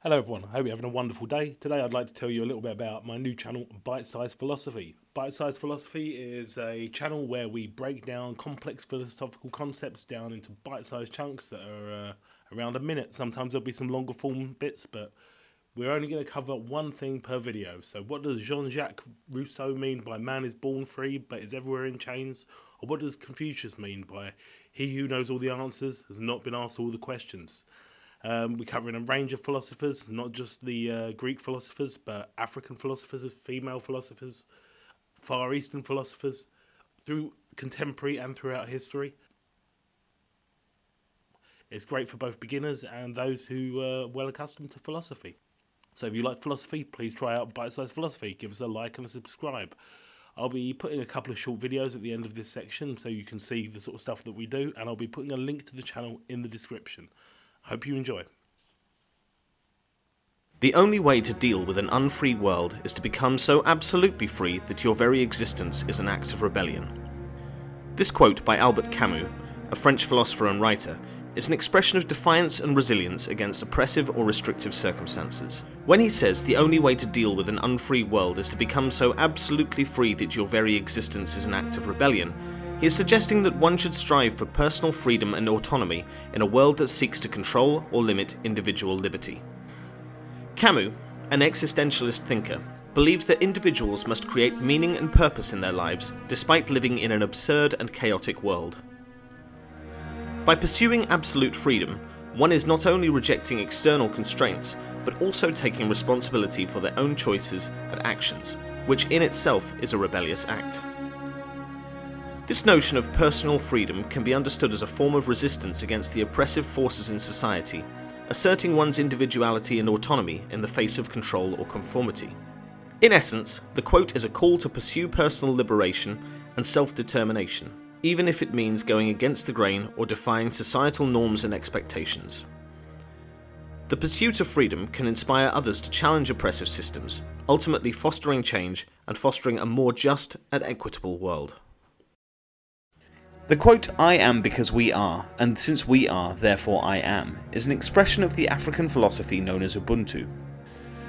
Hello everyone, I hope you're having a wonderful day. Today I'd like to tell you a little bit about my new channel, Bitesize Philosophy. Bitesize Philosophy is a channel where we break down complex philosophical concepts down into bite-sized chunks that are around a minute. Sometimes there'll be some longer form bits, but we're only going to cover one thing per video. So what does Jean-Jacques Rousseau mean by man is born free but is everywhere in chains? Or what does Confucius mean by he who knows all the answers has not been asked all the questions? We're covering a range of philosophers, not just the Greek philosophers, but African philosophers, female philosophers, Far Eastern philosophers, through contemporary and throughout history. It's great for both beginners and those who are well accustomed to philosophy. So if you like philosophy, please try out Bitesize Philosophy. Give us a like and a subscribe. I'll be putting a couple of short videos at the end of this section so you can see the sort of stuff that we do, and I'll be putting a link to the channel in the description. Hope you enjoy. The only way to deal with an unfree world is to become so absolutely free that your very existence is an act of rebellion. This quote by Albert Camus, a French philosopher and writer, is an expression of defiance and resilience against oppressive or restrictive circumstances. When he says the only way to deal with an unfree world is to become so absolutely free that your very existence is an act of rebellion, he is suggesting that one should strive for personal freedom and autonomy in a world that seeks to control or limit individual liberty. Camus, an existentialist thinker, believed that individuals must create meaning and purpose in their lives despite living in an absurd and chaotic world. By pursuing absolute freedom, one is not only rejecting external constraints, but also taking responsibility for their own choices and actions, which in itself is a rebellious act. This notion of personal freedom can be understood as a form of resistance against the oppressive forces in society, asserting one's individuality and autonomy in the face of control or conformity. In essence, the quote is a call to pursue personal liberation and self-determination, even if it means going against the grain or defying societal norms and expectations. The pursuit of freedom can inspire others to challenge oppressive systems, ultimately fostering change and fostering a more just and equitable world. The quote, "I am because we are, and since we are, therefore I am," is an expression of the African philosophy known as Ubuntu.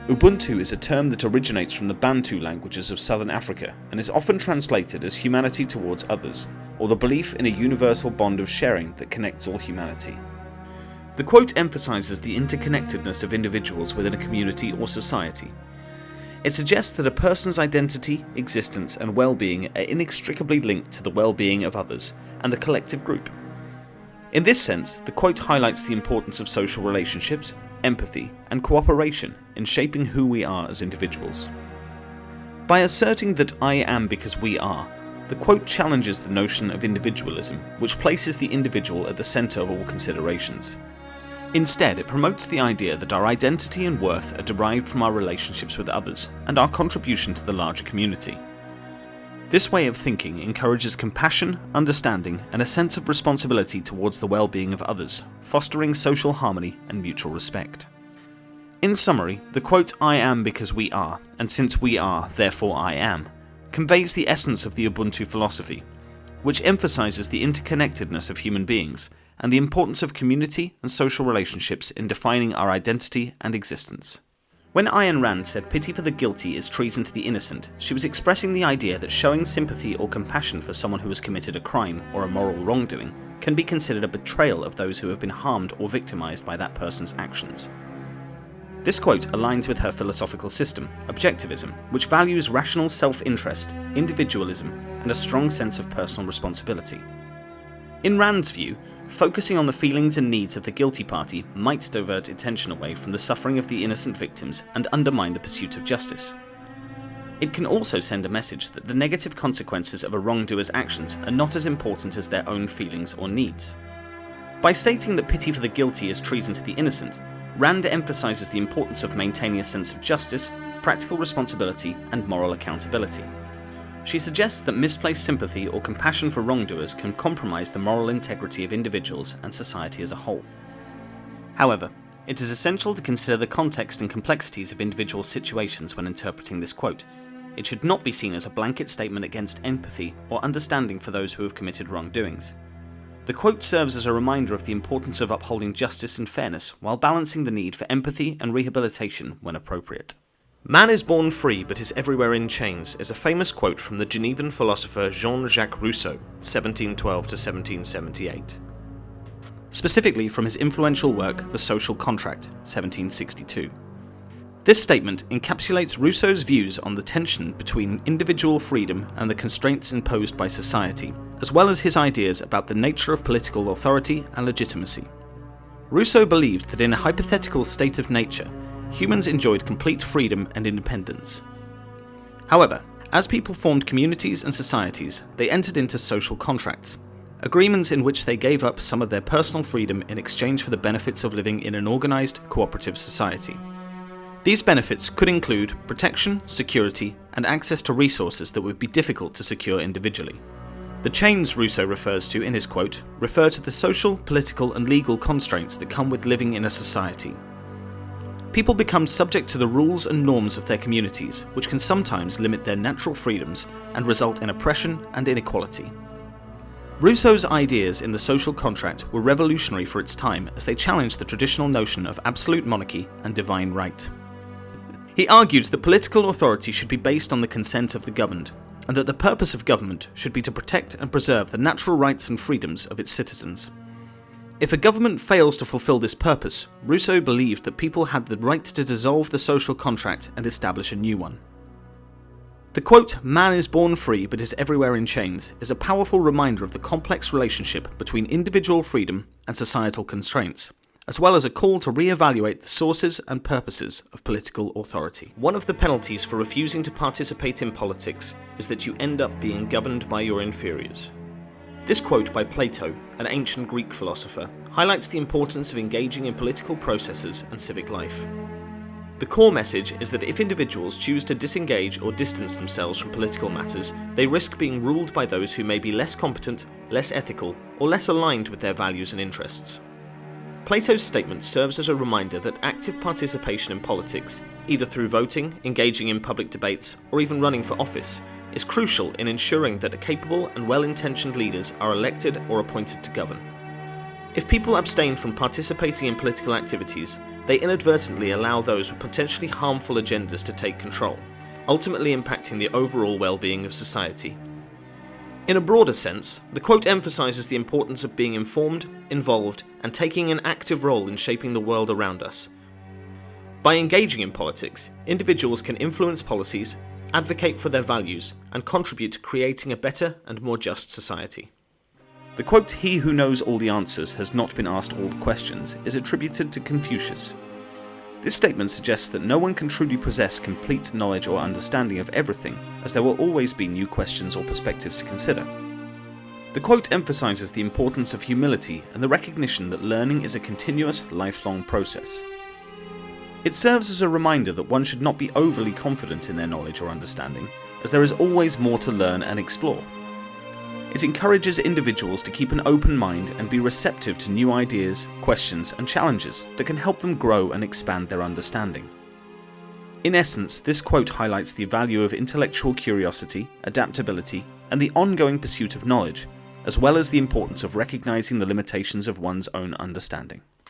Ubuntu is a term that originates from the Bantu languages of southern Africa and is often translated as humanity towards others, or the belief in a universal bond of sharing that connects all humanity. The quote emphasizes the interconnectedness of individuals within a community or society. It suggests that a person's identity, existence, and well-being are inextricably linked to the well-being of others and the collective group. In this sense, the quote highlights the importance of social relationships, empathy, and cooperation in shaping who we are as individuals. By asserting that I am because we are, the quote challenges the notion of individualism, which places the individual at the center of all considerations. Instead, it promotes the idea that our identity and worth are derived from our relationships with others and our contribution to the larger community. This way of thinking encourages compassion, understanding, and a sense of responsibility towards the well-being of others, fostering social harmony and mutual respect. In summary, the quote "I am because we are, and since we are, therefore I am," conveys the essence of the Ubuntu philosophy, which emphasizes the interconnectedness of human beings and the importance of community and social relationships in defining our identity and existence. When Ayn Rand said pity for the guilty is treason to the innocent, she was expressing the idea that showing sympathy or compassion for someone who has committed a crime or a moral wrongdoing can be considered a betrayal of those who have been harmed or victimized by that person's actions. This quote aligns with her philosophical system, objectivism, which values rational self-interest, individualism, and a strong sense of personal responsibility. In Rand's view, focusing on the feelings and needs of the guilty party might divert attention away from the suffering of the innocent victims and undermine the pursuit of justice. It can also send a message that the negative consequences of a wrongdoer's actions are not as important as their own feelings or needs. By stating that pity for the guilty is treason to the innocent, Rand emphasizes the importance of maintaining a sense of justice, practical responsibility, and moral accountability. She suggests that misplaced sympathy or compassion for wrongdoers can compromise the moral integrity of individuals and society as a whole. However, it is essential to consider the context and complexities of individual situations when interpreting this quote. It should not be seen as a blanket statement against empathy or understanding for those who have committed wrongdoings. The quote serves as a reminder of the importance of upholding justice and fairness while balancing the need for empathy and rehabilitation when appropriate. "Man is born free but is everywhere in chains" is a famous quote from the Genevan philosopher Jean-Jacques Rousseau, 1712 to 1778. Specifically from his influential work The Social Contract, 1762. This statement encapsulates Rousseau's views on the tension between individual freedom and the constraints imposed by society, as well as his ideas about the nature of political authority and legitimacy. Rousseau believed that in a hypothetical state of nature, humans enjoyed complete freedom and independence. However, as people formed communities and societies, they entered into social contracts, agreements in which they gave up some of their personal freedom in exchange for the benefits of living in an organized, cooperative society. These benefits could include protection, security, and access to resources that would be difficult to secure individually. The chains Rousseau refers to in his quote refer to the social, political, and legal constraints that come with living in a society. People become subject to the rules and norms of their communities, which can sometimes limit their natural freedoms and result in oppression and inequality. Rousseau's ideas in The Social Contract were revolutionary for its time as they challenged the traditional notion of absolute monarchy and divine right. He argued that political authority should be based on the consent of the governed, and that the purpose of government should be to protect and preserve the natural rights and freedoms of its citizens. If a government fails to fulfill this purpose, Rousseau believed that people had the right to dissolve the social contract and establish a new one. The quote, "Man is born free but is everywhere in chains," is a powerful reminder of the complex relationship between individual freedom and societal constraints, as well as a call to re-evaluate the sources and purposes of political authority. One of the penalties for refusing to participate in politics is that you end up being governed by your inferiors. This quote by Plato, an ancient Greek philosopher, highlights the importance of engaging in political processes and civic life. The core message is that if individuals choose to disengage or distance themselves from political matters, they risk being ruled by those who may be less competent, less ethical, or less aligned with their values and interests. Plato's statement serves as a reminder that active participation in politics, either through voting, engaging in public debates, or even running for office, is crucial in ensuring that capable and well-intentioned leaders are elected or appointed to govern. If people abstain from participating in political activities, they inadvertently allow those with potentially harmful agendas to take control, ultimately impacting the overall well-being of society. In a broader sense, the quote emphasizes the importance of being informed, involved, and taking an active role in shaping the world around us. By engaging in politics, individuals can influence policies, advocate for their values, and contribute to creating a better and more just society. The quote, "He who knows all the answers has not been asked all the questions," is attributed to Confucius. This statement suggests that no one can truly possess complete knowledge or understanding of everything, as there will always be new questions or perspectives to consider. The quote emphasizes the importance of humility and the recognition that learning is a continuous, lifelong process. It serves as a reminder that one should not be overly confident in their knowledge or understanding, as there is always more to learn and explore. It encourages individuals to keep an open mind and be receptive to new ideas, questions, and challenges that can help them grow and expand their understanding. In essence, this quote highlights the value of intellectual curiosity, adaptability, and the ongoing pursuit of knowledge, as well as the importance of recognizing the limitations of one's own understanding.